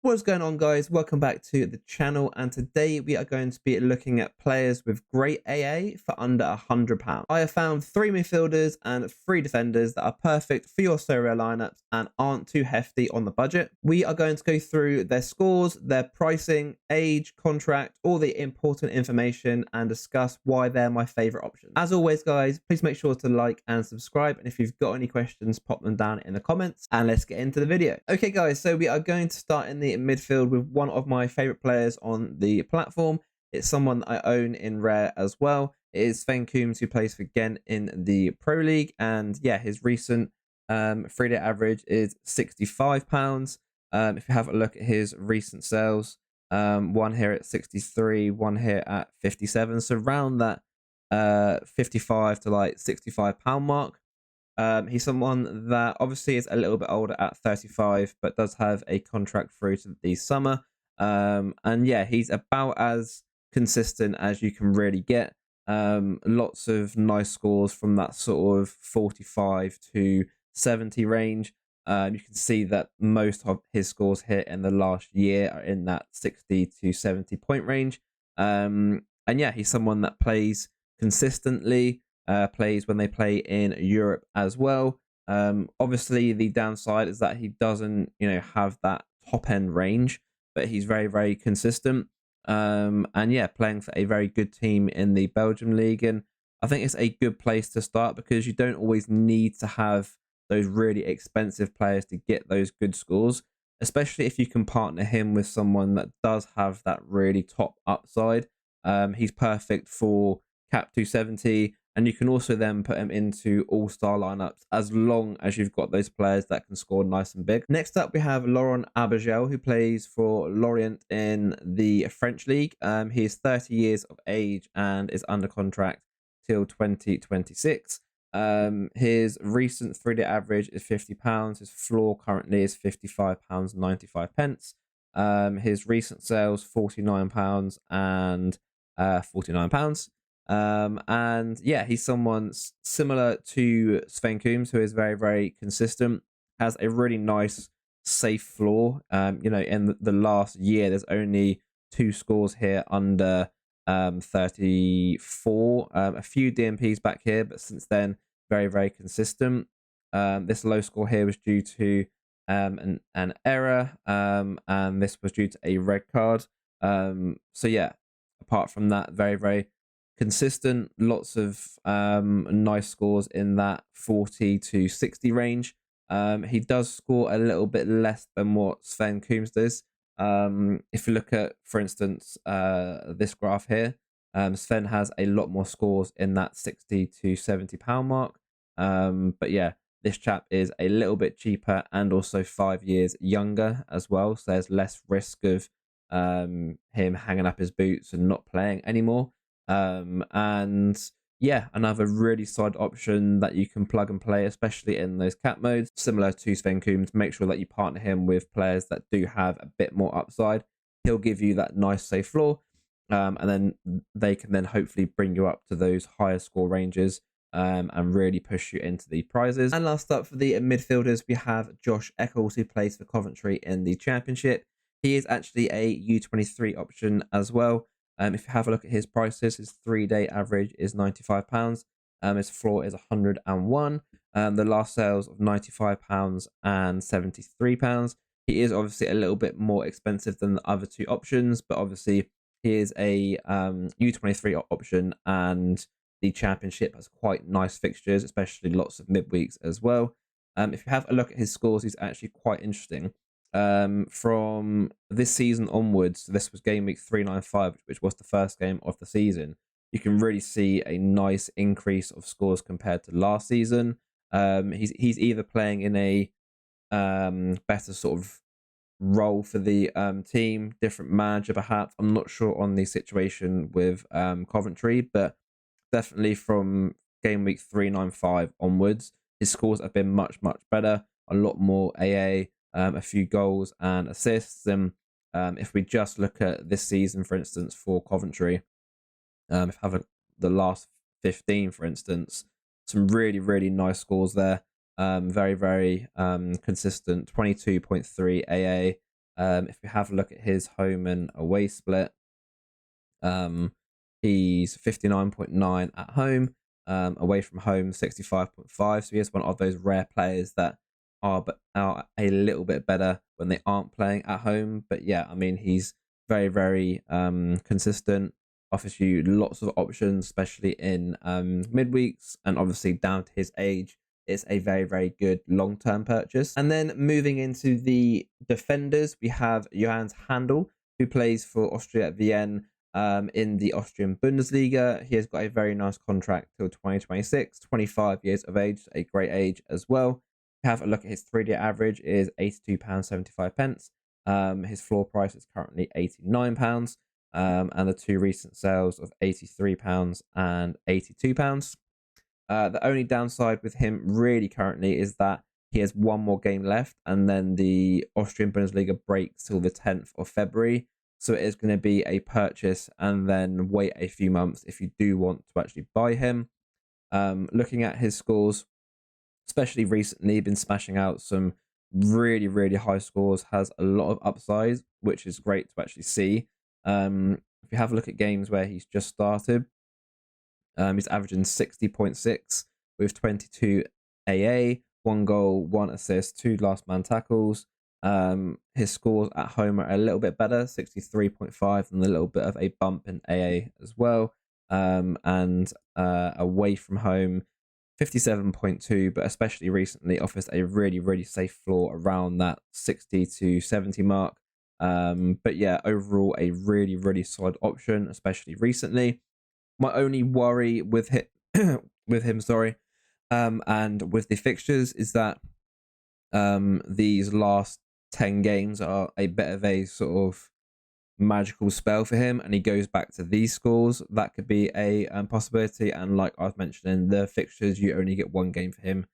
What's going on, guys? Welcome back to the channel, and today we are going to be looking at players with great AA for under £100. I have found 3 midfielders and 3 defenders that are perfect for your Sorare lineups and aren't too hefty on the budget. We are going to go through their scores, their pricing, age, contract, all the important information, and discuss why they're my favorite option. As always, guys, please make sure to like and subscribe, and if you've got any questions, pop them down in the comments, and let's get into the video. Okay, guys, so we are going to start in the midfield with one of my favorite players on the platform. It's someone I own in rare as well. It is Sven Coombs, who plays for Ghent in the Pro League, and yeah, his recent 3-day average is £65. If you have a look at his recent sales, one here at 63, one here at 57, so around that 55 to like £65 mark. He's someone that obviously is a little bit older at 35, but does have a contract through to the summer. And yeah, he's about as consistent as you can really get. Lots of nice scores from that sort of 45 to 70 range. You can see that most of his scores here in the last year are in that 60 to 70 point range. And yeah, he's someone that plays consistently. Plays when they play in Europe as well. Obviously, the downside is that he doesn't, have that top end range, but he's very, very consistent. And yeah, playing for a very good team in the Belgium league, and I think it's a good place to start because you don't always need to have those really expensive players to get those good scores, especially if you can partner him with someone that does have that really top upside. He's perfect for cap 270. And you can also then put him into all-star lineups as long as you've got those players that can score nice and big. Next up, we have Laurent Abagel, who plays for Lorient in the French league. He is 30 years of age and is under contract till 2026. His recent 3-day average is £50. His floor currently is £55.95. His recent sales, £49 and £49. And yeah, he's someone similar to Sven Coombs, who is very, very consistent, has a really nice, safe floor. In the last year, there's only 2 scores here under 34. A few DMPs back here, but since then, very, very consistent. This low score here was due to an error, and this was due to a red card. So yeah, apart from that, very, very consistent. Lots of nice scores in that 40 to 60 range. He does score a little bit less than what Sven Coombs does. If you look at, for instance, this graph here, Sven has a lot more scores in that 60 to £70 mark. But yeah, this chap is a little bit cheaper and also 5 years younger as well. So there's less risk of him hanging up his boots and not playing anymore. And yeah, another really solid option that you can plug and play, especially in those cap modes, similar to Sven Coombs. Make sure that you partner him with players that do have a bit more upside. He'll give you that nice safe floor, and then they can then hopefully bring you up to those higher score ranges, and really push you into the prizes. And last up for the midfielders, we have Josh Eccles, who plays for Coventry in the Championship. He is actually a U23 option as well. If you have a look at his prices, his 3-day average is £95. His floor is 101. The last sales of £95 and £73. He is obviously a little bit more expensive than the other 2 options, but obviously he is a U23 option, and the Championship has quite nice fixtures, especially lots of midweeks as well. If you have a look at his scores, he's actually quite interesting. From this season onwards, this was game week 395, which was the first game of the season. You can really see a nice increase of scores compared to last season. He's either playing in a better sort of role for the team, different manager perhaps. I'm not sure on the situation with Coventry, but definitely from game week 395 onwards, his scores have been much, much better. A lot more AA. A few goals and assists. And if we just look at this season, for instance, for Coventry, if I have the last 15, for instance, some really, really nice scores there. Very, very consistent. 22.3 AA, If we have a look at his home and away split, he's 59.9 at home, away from home 65.5. So he is one of those rare players that are a little bit better when they aren't playing at home. But yeah, I mean, he's very, very consistent, offers you lots of options, especially in midweeks, and obviously down to his age, it's a very, very good long-term purchase. And then moving into the defenders, we have Johannes Handel, who plays for Austria at Vienna in the Austrian Bundesliga. He has got a very nice contract till 2026, 25 years of age, a great age as well. Have a look at his 3-year average is £82.75. His floor price is currently £89, and the two recent sales of £83 and £82. The only downside with him really currently is that he has one more game left, and then the Austrian Bundesliga breaks till the 10th of February. So it is going to be a purchase and then wait a few months if you do want to actually buy him. Looking at his scores, especially recently, been smashing out some really, really high scores, has a lot of upside, which is great to actually see. If you have a look at games where he's just started, he's averaging 60.6 with 22 AA, 1 goal, 1 assist, 2 last man tackles. His scores at home are a little bit better, 63.5, and a little bit of a bump in AA as well. And away from home, 57.2, but especially recently offers a really, really safe floor around that 60 to 70 mark. But yeah, overall, a really, really solid option, especially recently. My only worry with him, and with the fixtures is that these last 10 games are a bit of a sort of magical spell for him, and he goes back to these scores. That could be a possibility. And like I was mentioning, the fixtures, you only get one game for him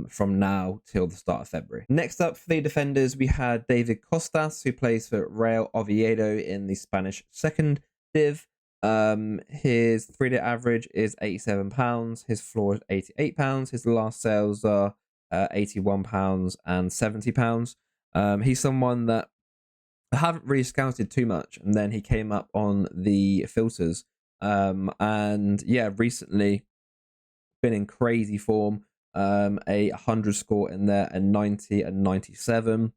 from now till the start of February. Next up for the defenders, we had David Costas, who plays for Real Oviedo in the Spanish second div. His 3-day average is £87. His floor is £88. His last sales are £81 and £70. He's someone that I haven't really scouted too much, and then he came up on the filters. And yeah, recently been in crazy form. A 100 score in there, a 90 and 97.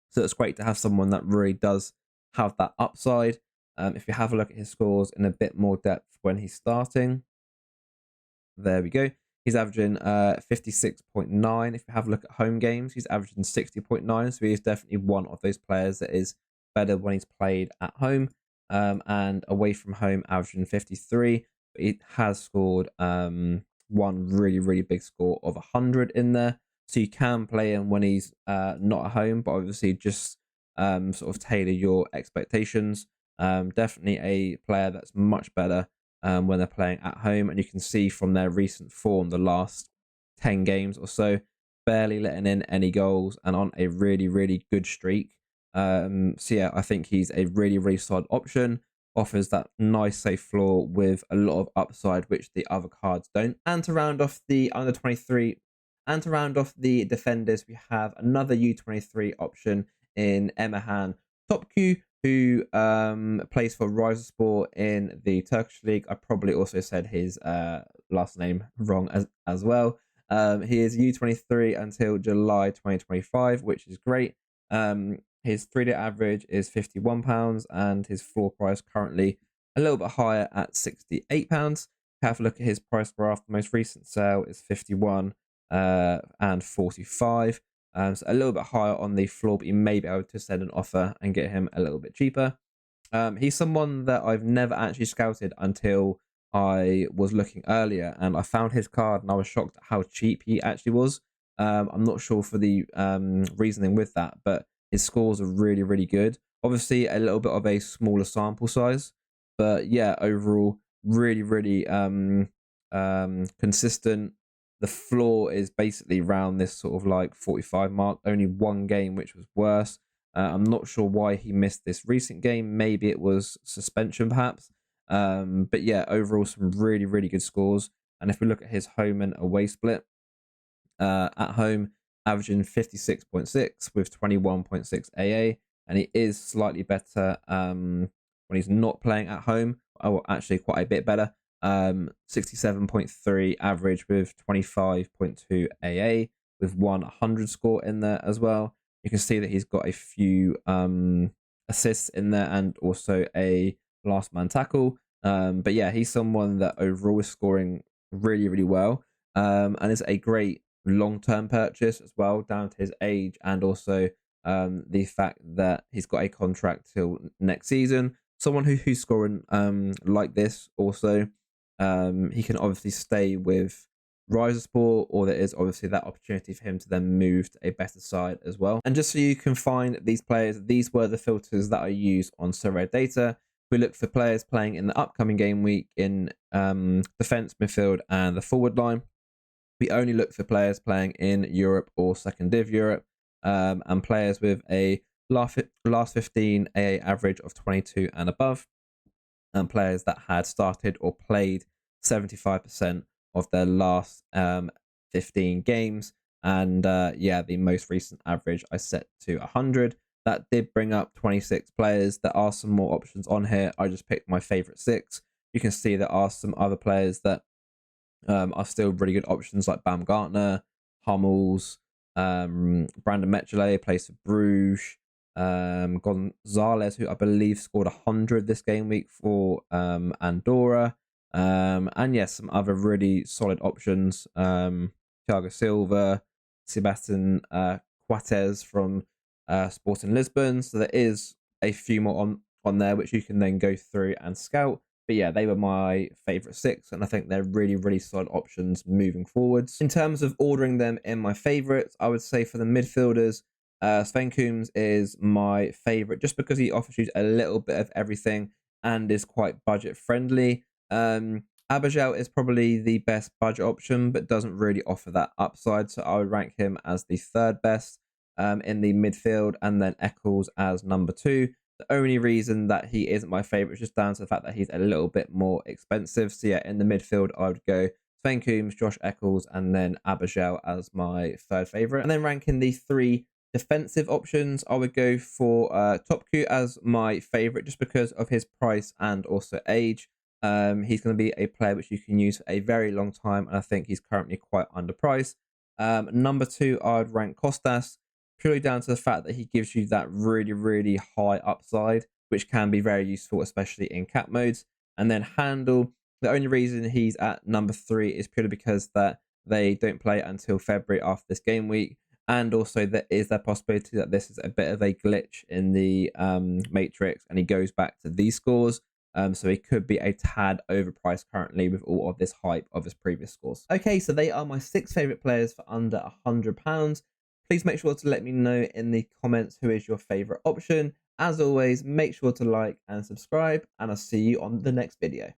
So it's great to have someone that really does have that upside. If you have a look at his scores in a bit more depth when he's starting, there we go. He's averaging 56.9. If you have a look at home games, he's averaging 60.9. So he is definitely one of those players that is better when he's played at home, and away from home, averaging 53. But he has scored one really, really big score of 100 in there. So you can play him when he's not at home, but obviously just sort of tailor your expectations. Definitely a player that's much better when they're playing at home, and you can see from their recent form, the last 10 games or so, barely letting in any goals and on a really, really good streak. So yeah, I think he's a really, really solid option. Offers that nice safe floor with a lot of upside, which the other cards don't. And to round off the under 23, and to round off the defenders, we have another U23 option in Emirhan Topçu, who plays for Rizespor in the Turkish league. I probably also said his last name wrong as well. He is U23 until July 2025, which is great. His 3-day average is £51, and his floor price currently a little bit higher at £68. Have a look at his price graph. The most recent sale is 51 and 45. So a little bit higher on the floor, but you may be able to send an offer and get him a little bit cheaper. He's someone that I've never actually scouted until I was looking earlier, and I found his card and I was shocked at how cheap he actually was. I'm not sure for the reasoning with that, but his scores are really, really good. Obviously, a little bit of a smaller sample size, but yeah, overall, really, really consistent. The floor is basically around this sort of like 45 mark. Only one game which was worse. I'm not sure why he missed this recent game. Maybe it was suspension, perhaps. But yeah, overall, some really, really good scores. And if we look at his home and away split, at home, averaging 56.6 with 21.6 AA. and he is slightly better when he's not playing at home. Oh, actually, quite a bit better. 67.3 average with 25.2 AA with 100 score in there as well. You can see that he's got a few assists in there and also a last man tackle. But yeah, he's someone that overall is scoring really, really well, and is a great long-term purchase as well, down to his age and also the fact that he's got a contract till next season. Someone who's scoring like this also, he can obviously stay with Sport, or there is obviously that opportunity for him to then move to a better side as well. And just so you can find these players, these were the filters that I used on Sorare data. We look for players playing in the upcoming game week in defense, midfield, and the forward line. We only look for players playing in Europe or second div Europe, and players with a last 15 AA average of 22 and above, and players that had started or played 75% of their last 15 games. And yeah, the most recent average I set to 100. That did bring up 26 players. There are some more options on here. I just picked my favorite 6. You can see there are some other players that are still really good options, like Baumgartner, Hummels, Brandon Mechele plays for Bruges, Gonzalez, who I believe scored 100 this game week for Andorra, and yes, some other really solid options, Thiago Silva, Sebastian Coates from Sporting Lisbon. So there is a few more on there which you can then go through and scout. But yeah, they were my favorite 6, and I think they're really, really solid options moving forwards. In terms of ordering them in my favorites, I would say for the midfielders, Sven Coombs is my favorite just because he offers you a little bit of everything and is quite budget friendly. Abajel is probably the best budget option, but doesn't really offer that upside, so I would rank him as the 3rd best in the midfield, and then Eccles as number 2. The only reason that he isn't my favorite is just down to the fact that he's a little bit more expensive. So yeah, in the midfield, I would go Sven Coombs, Josh Eccles, and then Abajel as my 3rd favorite. And then ranking the 3 defensive options, I would go for Topku as my favorite just because of his price and also age. He's going to be a player which you can use for a very long time, and I think he's currently quite underpriced. Number 2, I would rank Kostas, purely down to the fact that he gives you that really, really high upside, which can be very useful, especially in cap modes. And then Handel, the only reason he's at number 3 is purely because that they don't play until February after this game week. And also there is that possibility that this is a bit of a glitch in the matrix and he goes back to these scores. So he could be a tad overpriced currently with all of this hype of his previous scores. Okay, so they are my 6 favorite players for under £100. Please make sure to let me know in the comments who is your favorite option. As always, make sure to like and subscribe, and I'll see you on the next video.